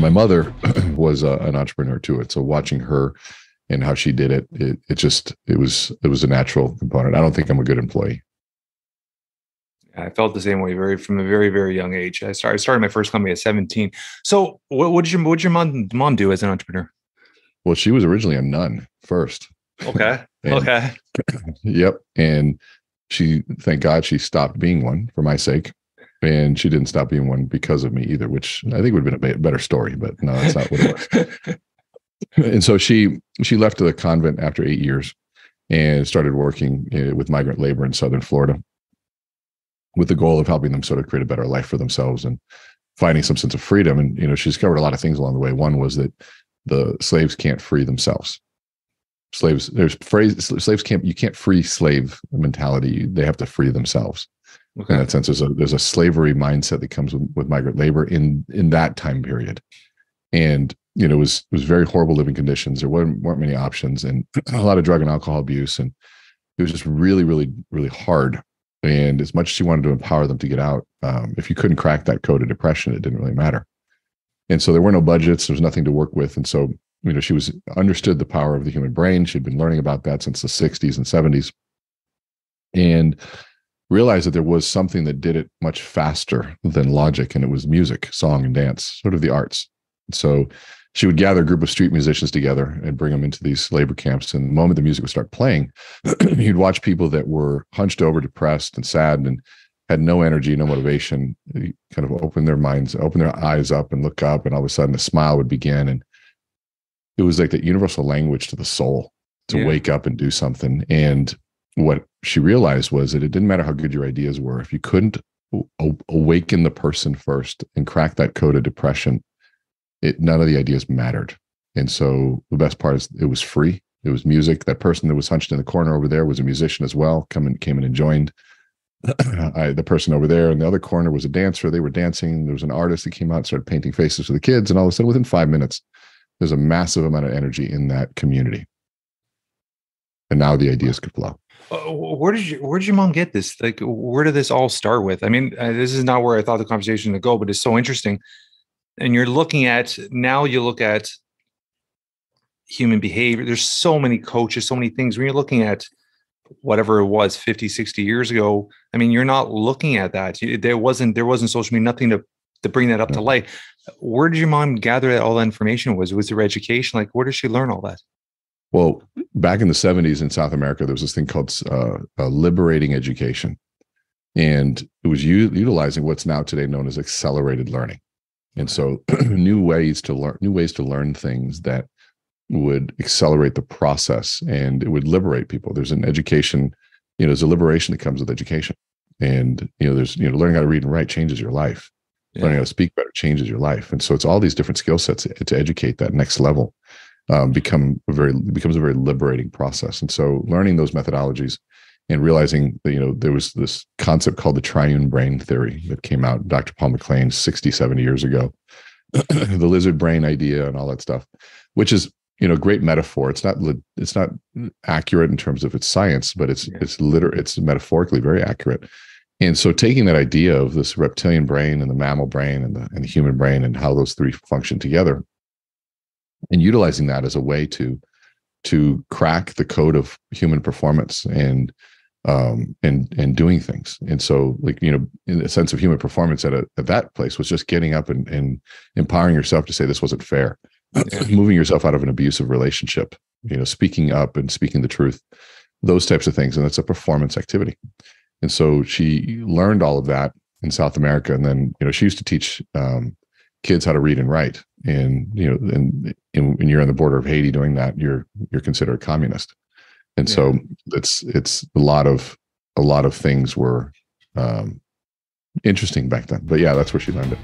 my mother was an entrepreneur to it. So watching her and how she did it, it was a natural component. I don't think I'm a good employee. I felt the same way from a very, very young age. I started my first company at 17. So what did your mom do as an entrepreneur? Well, she was originally a nun first. Okay. And, okay. Yep. And thank God she stopped being one for my sake. And she didn't stop being one because of me either, which I think would have been a better story, but no, that's not what it was. And so she left the convent after 8 years and started working with migrant labor in Southern Florida, with the goal of helping them sort of create a better life for themselves and finding some sense of freedom. And, she discovered a lot of things along the way. One was that the slaves can't free themselves. You can't free slave mentality. They have to free themselves. Okay. In that sense, there's a slavery mindset that comes with migrant labor in that time period. And, it was very horrible living conditions. There weren't many options and a lot of drug and alcohol abuse. And it was just really, really, really hard. And as much as she wanted to empower them to get out, if you couldn't crack that code of depression, it didn't really matter. And so there were no budgets. There was nothing to work with. And so, she understood the power of the human brain. She'd been learning about that since the 60s and 70s and realized that there was something that did it much faster than logic. And it was music, song, and dance, sort of the arts. So she would gather a group of street musicians together and bring them into these labor camps. And the moment the music would start playing, you'd watch people that were hunched over, depressed and sad and had no energy, no motivation, kind of open their eyes up and look up. And all of a sudden a smile would begin. And it was like that universal language to the soul to wake up and do something. And what she realized was that it didn't matter how good your ideas were. If you couldn't awaken the person first and crack that code of depression, none of the ideas mattered. And so the best part is it was free. It was music. That person that was hunched in the corner over there was a musician as well, came in and joined. The person over there in the other corner was a dancer. They were dancing. There was an artist that came out and started painting faces for the kids. And all of a sudden, within 5 minutes, there's a massive amount of energy in that community. And now the ideas could flow. Where did your mom get this? Like, where did this all start with? I mean, this is not where I thought the conversation would go, but it's so interesting. And you look at human behavior. There's so many coaches, so many things. When you're looking at whatever it was 50, 60 years ago, I mean, you're not looking at that. There wasn't social media, nothing to bring that up to light. Where did your mom gather all that information? Was her education? Like, where did she learn all that? Well, back in the 70s in South America, there was this thing called liberating education. And it was utilizing what's now today known as accelerated learning. And so new ways to learn things that would accelerate the process and it would liberate people. There's an education, there's a liberation that comes with education. And, there's, learning how to read and write changes your life. Yeah. Learning how to speak better changes your life. And so it's all these different skill sets to educate that next level becomes a very liberating process. And so learning those methodologies and realizing that, there was this concept called the triune brain theory that came out, Dr. Paul MacLean 60, 70 years ago, the lizard brain idea and all that stuff, which is, great metaphor. It's not accurate in terms of its science, but it's metaphorically very accurate. And so taking that idea of this reptilian brain and the mammal brain and the human brain and how those three function together and utilizing that as a way to crack the code of human performance and doing things. And so in the sense of human performance at that place was just getting up and empowering yourself to say this wasn't fair, moving yourself out of an abusive relationship, speaking up and speaking the truth, those types of things. And that's a performance activity. And so she learned all of that in South America. And then, she used to teach kids how to read and write. And, when you're on the border of Haiti doing that, you're considered a communist. And so it's a lot of things were interesting back then. But yeah, that's where she learned it.